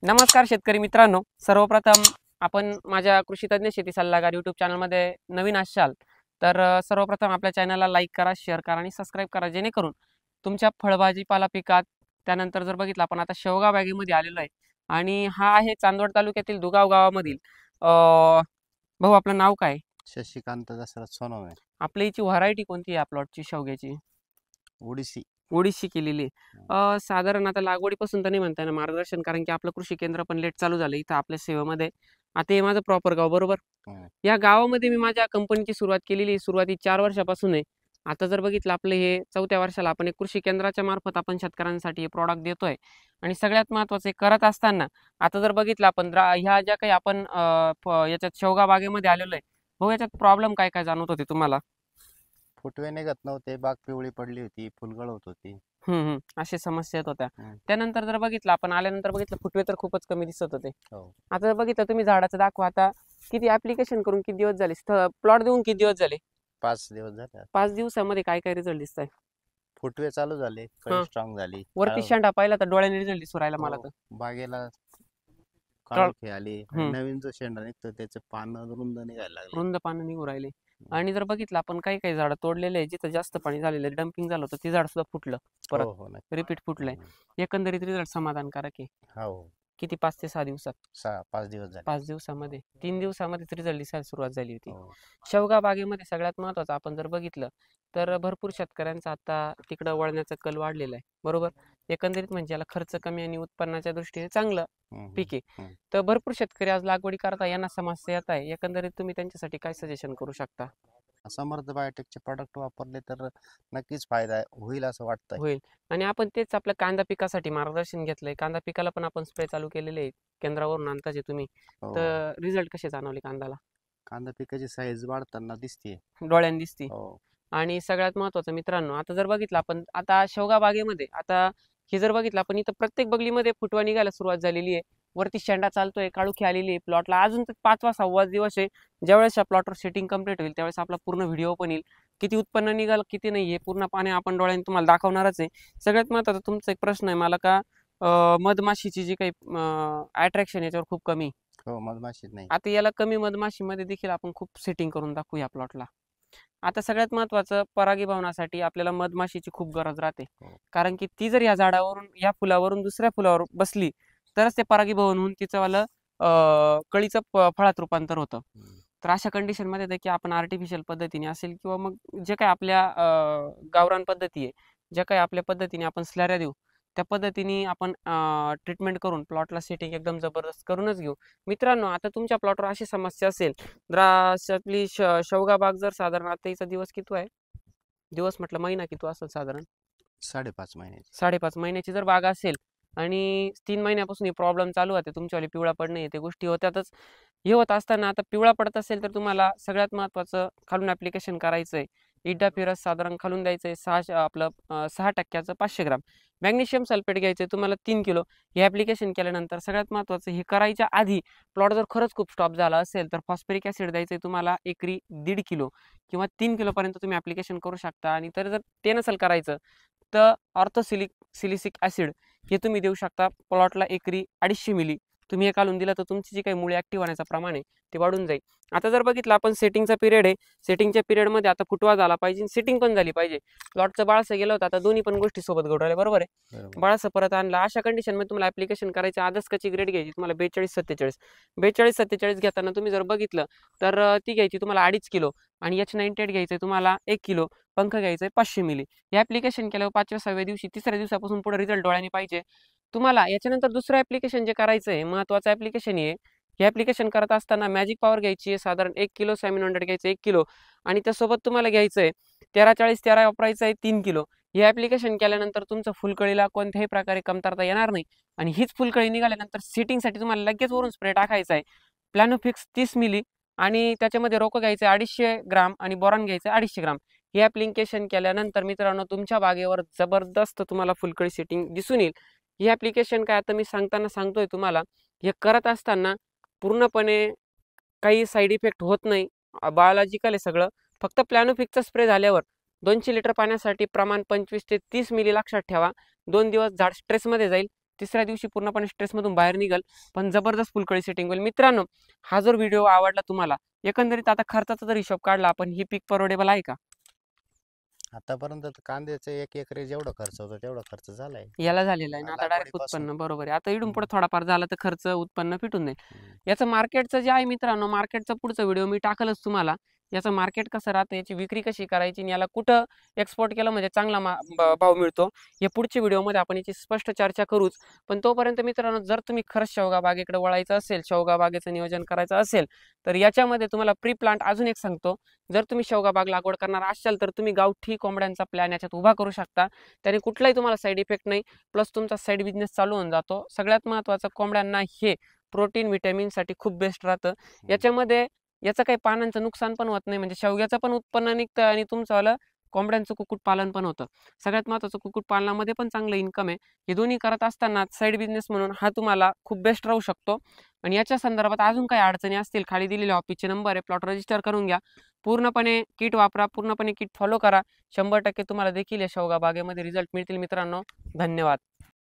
नमस्कार शेतकरी मित्रांनो, सर्वप्रथम आपण माझ्या कृषी तज्ञ शेती सल्लागार यूट्यूब चॅनलमध्ये नवीन असाल तर सर्वप्रथम आपल्या चॅनलला लाईक करा, शेअर करा आणि सबस्क्राईब करा, जेणेकरून तुमच्या फळभाजीपाला पिकात त्यानंतर जर बघितलं आपण आता शेवगा बागेमध्ये आलेलो आहे आणि हा आहे चांदवड तालुक्यातील दुगाव गावामधील भाऊ आपलं नाव काय? शशिकांत दशरथ सोनवणे. आपल्या हिची व्हरायटी कोणती आहे प्लॉटची शेवग्याची? ओडिसी केलेली आहे. साधारण आता लागवडीपासून तर नाही म्हणता येणार मार्गदर्शन, कारण की आपलं कृषी केंद्र पण लेट चालू झालं इथं आपल्या सेवेमध्ये. आता हे माझं प्रॉपर गाव बरोबर. या गावामध्ये मी माझ्या कंपनीची सुरुवात केलेली, सुरुवाती 4 वर्षापासून आहे. आता जर बघितलं आपलं हे 4थ्या वर्षाला आपण एक कृषी केंद्राच्या मार्फत आपण शेतकऱ्यांसाठी हे प्रॉडक्ट देतोय. आणि सगळ्यात महत्त्वाचं करत असताना आता जर बघितलं आपण ह्या ज्या काही आपण याच्यात शेवगा बागेमध्ये आलेलो आहे, हो याच्यात प्रॉब्लेम काय काय जाणवत होते तुम्हाला? फुटवे निघत नव्हते, बाग पिवळी पडली होती, फुलगळ होत होती. अशी समस्या येत होत्या. त्यानंतर जर बघितलं आपण आल्यानंतर बघितलं फुटवे तर खूपच कमी दिसत होते. आता जर बघितलं तुम्ही झाडाचं दाखवा, आता किती ऍप्लिकेशन करून किती दिवस झाले, प्लॉट देऊन किती दिवस झाले? 5 दिवस झाले. 5 दिवसामध्ये काय काय रिझल्ट दिसत आहे? फुटवे चालू झाले, कळी स्ट्रॉंग झाली, वरती शेंडा पाहिला तर डोळ्याने रिझल्ट दिसू राहिला मला तर. बागेला काळोखी आली. नवीन जो शेंडा निघतो त्याचे पानं रुंद निघायला लागले, रुंद पानं निघू राहिले. आणि जर बघितलं आपण काही काही झाडं तोडलेले आहे, जिथं जास्त पाणी झालेलं डम्पिंग झालं होतं, ते झाड सुद्धा फुटलं, परत रिपीट फुटलंय. एकंदरीत रिझल्ट समाधानकारक आहे. किती 5 ते 6 दिवसात? 5 दिवस झाले. 5 दिवसामध्ये 3 दिवसामध्येच रिझल्ट दिसायला सुरुवात झाली होती. शेवगा बागेमध्ये सगळ्यात महत्वाचं आपण जर बघितलं तर भरपूर शेतकऱ्यांचा आता तिकडं वळण्याचा कल वाढलेला आहे, बरोबर. एकंदरीत म्हणजे याला खर्च कमी आणि उत्पन्नाच्या दृष्टीने चांगलं पीक आहे. तर भरपूर शेतकरी आज लागवडी करता यांना समस्या येत आहे. एकंदरीत तुम्ही त्यांच्यासाठी काय सजेशन करू शकता? समर्थ बायोटेकचे प्रोडक्ट वापरले तर नक्कीच फायदा होईल असं वाटतंय. होईल. आणि आपण तेच आपल्या कांदा पिकासाठी मार्गदर्शन घेतलंय. कांदा पिकाला पण आपण स्प्रे चालू केलेले आहे केंद्रावरून आणताचे तुम्ही. तर रिझल्ट कसे जाणवले कांद्याला? कांदा पिकाची साईज वाढताना दिसते, डोळ्याने दिसते. आणि सगळ्यात महत्वाचं मित्रांनो, आता जर बघितलं आपण आता शेवगा बागेमध्ये आता हे जर बघितलं आपण इथं प्रत्येक बगलीमध्ये फुटवा निघायला सुरुवात झालेली आहे. वरती शेंडा चालतोय, काळुखी आलेली आहे प्लॉटला. अजून तर 5वा 6वा दिवस आहे. ज्यावेळेस या प्लॉटवर सेटिंग कम्प्लीट होईल त्यावेळेस आपला पूर्ण व्हिडिओ पण येईल. किती उत्पन्न निघाल किती नाही हे पूर्णपणे आपण डोळ्याने तुम्हाला दाखवणारच आहे. सगळ्यात महत्वाचा तुमचा एक प्रश्न आहे मला का मधमाशीची जी काही अट्रॅक्शन याच्यावर खूप कमी. मधमाशी नाही. आता याला कमी मधमाशीमध्ये देखील आपण खूप सेटिंग करून दाखवू या प्लॉटला. आता सगळ्यात महत्वाचं परागीभवनासाठी आपल्याला मधमाशीची खूप गरज राहते. कारण की ती जर या झाडावरून या फुलावरून दुसऱ्या फुलावर बसली तरच ते परागीभवन होऊन तिचं वालं कळीचं फळात रूपांतर होतं. तर अशा कंडिशन मध्ये देखील आपण आर्टिफिशियल पद्धतीने असेल किंवा मग जे काही आपल्या गावरान पद्धती आहे, ज्या काही आपल्या पद्धतीने आपण स्लॅऱ्या देऊ त्या पद्धतीने आपण ट्रीटमेंट करून प्लॉटला सेटिंग एकदम जबरदस्त करूनच घेऊ. मित्रांनो, आता तुमच्या प्लॉटवर अशी समस्या असेल तर आपली शेवगा बाग जर साधारण आता हिचा दिवस किती आहे, दिवस म्हटलं महिना किती असेल साधारण? 5.5 महिन्याची. 5.5 महिन्याची जर बाग असेल आणि 3 महिन्यापासून हे प्रॉब्लेम चालू होते तुमच्यावाले पिवळा पडणे ते गोष्टी होत्यातच. हे होत असताना आता पिवळा पडत असेल तर तुम्हाला सगळ्यात महत्त्वाचं खालून ॲप्लिकेशन करायचं आहे. इडाफिरस साधारण खालून द्यायचं आहे 6% 500 ग्राम. मॅग्नेशियम सल्फेट घ्यायचं आहे तुम्हाला 3 किलो. हे ॲप्लिकेशन केल्यानंतर सगळ्यात महत्त्वाचं हे करायच्या आधी प्लॉट जर खरंच खूप स्टॉप झाला असेल तर फॉस्फरिक ॲसिड द्यायचं आहे तुम्हाला एकरी 1.5 किलो किंवा 3 किलोपर्यंत तुम्ही ॲप्लिकेशन करू शकता. आणि तर जर ते नसेल करायचं तर सिलिसिक ॲसिड हे तुम्ही देऊ शकता प्लॉटला एकरी 250 मिली. तुम्ही हे घालून दिलं तर तुमची जी काही मुळे ॲक्टिव्ह होण्याचं प्रमाण आहे ते वाढून जाईल. आता जर बघितलं आपण सेटिंगचा पिरियड आहे, सेटिंगच्या पिरियडमध्ये आता फुटवा झाला पाहिजे, सेटिंग पण झाली पाहिजे. प्लॉटचं बाळसं गेलं होतं, आता दोन्ही पण गोष्टी सोबत घडू राहिल्या, बरोबर आहे. बाळसं परत आणला. अशा कंडिशनमध्ये तुम्हाला ॲप्लिकेशन करायचं. आदस्कची ग्रेड घ्यायची तुम्हाला 42-47 घेताना तुम्ही जर बघितलं तर ती घ्यायची तुम्हाला 2.5 किलो आणि H98 घ्यायचं तुम्हाला 1 किलो. पंख घ्यायचं 500 मिली. हे ॲप्लिकेशन केल्यावर 5व्या-6व्या दिवशी 3ऱ्या दिवसापासून पुढे रिझल्ट डोळ्याने पाहिजे तुम्हाला. याच्यानंतर दुसरं ॲप्लिकेशन जे करायचं आहे महत्त्वाचं ॲप्लिकेशन आहे. हे ॲप्लिकेशन करत असताना मॅजिक पॉवर घ्यायची आहे साधारण 1 किलो, सॅमिन 100 घ्यायचं 1 किलो आणि त्यासोबत तुम्हाला घ्यायचं आहे 13-40-13 वापरायचं आहे 3 किलो. हे ॲप्लिकेशन केल्यानंतर तुमचं फुलकळीला कोणत्याही प्रकारे कमतरता येणार नाही. आणि हीच फुलकळी निघाल्यानंतर सेटिंगसाठी तुम्हाला लगेच वरून स्प्रे टाकायचा आहे प्लॅनोफिक्स 30 मिली आणि त्याच्यामध्ये रोको घ्यायचं 250 ग्राम आणि बोरॉन घ्यायचं 250 ग्राम. हे ॲप्लिकेशन केल्यानंतर मित्रांनो तुमच्या बागेवर जबरदस्त तुम्हाला फुलकळी सेटिंग दिसून येईल. हे ॲप्लिकेशन काय आता मी सांगताना सांगतोय तुम्हाला, हे करत असताना पूर्णपणे काही साईड इफेक्ट होत नाही, बायोलॉजिकल आहे सगळं. फक्त प्लॅनोफिकचा स्प्रे झाल्यावर 200 लिटर पाण्यासाठी प्रमाण 25 ते 30 मिली लक्षात ठेवा. 2 दिवस झाड स्ट्रेसमध्ये जाईल तिसऱ्या दिवशी पूर्णपणे स्ट्रेसमधून बाहेर निघाल, पण जबरदस्त फुलकळी सेटिंग होईल. मित्रांनो, हा जर व्हिडिओ आवडला तुम्हाला, एकंदरीत आता खर्चाचा जर हिशोब काढला आपण, ही पीक परवडेबल आहे का? आतापर्यंत तर कांद्याचं 1 एकरी जेवढा खर्च होता तेवढा खर्च झालाय याला झालेला आहे ना, आता डायरेक्ट लागवडीपासून. उत्पन्न. बरोबर आहे. आता इथून पुढे हम्म, थोडाफार झाला तर खर्च उत्पन्न फिटून जाईल. हम्म. याचं मार्केटचं जे आहे मित्रांनो, मार्केटचा पुढचा व्हिडिओ मी टाकलच तुम्हाला. याचं मार्केट कसं राहतं, याची विक्री कशी करायची आणि याला कुठं एक्सपोर्ट केलं म्हणजे चांगला भाव मिळतो, या पुढच्या व्हिडिओमध्ये आपण याची स्पष्ट चर्चा करूच. पण तोपर्यंत मित्रांनो, जर तुम्ही खरंच शेवगा बागेकडे वळायचं असेल, शेवगा बागेचं नियोजन करायचं असेल, तर याच्यामध्ये तुम्हाला प्री प्लांट अजून एक सांगतो. जर तुम्ही शेवगा बाग लागवड करणार असाल तर तुम्ही गावठी कोंबड्यांचा प्लॅन याच्यात उभा करू शकता. त्याने कुठलाही तुम्हाला साईड इफेक्ट नाही, प्लस तुमचा साईड बिझनेस चालू होऊन जातो. सगळ्यात महत्त्वाचं, कोंबड्यांना हे प्रोटीन व्हिटॅमिनसाठी खूप बेस्ट राहतं. याच्यामध्ये याचं काही पानांचं नुकसान पण होत नाही, म्हणजे शेवग्याचं पण उत्पन्न निघतं आणि तुमचं कोंबड्यांचं कुक्कुटपालन पण होतं. सगळ्यात महत्त्वाचं, कुक्कुटपालनामध्ये पण चांगलं इन्कम आहे. हे दोन्ही करत असताना साईड बिझनेस म्हणून हा तुम्हाला खूप बेस्ट राहू शकतो. आणि याच्या संदर्भात अजून काही अडचणी असतील, खाली दिलेले ऑफिसचे नंबर आहे, प्लॉट रजिस्टर करून घ्या. पूर्णपणे किट वापरा, पूर्णपणे किट फॉलो करा. 100% तुम्हाला देखील या शेवगा बागेमध्ये रिझल्ट मिळतील मित्रांनो. धन्यवाद.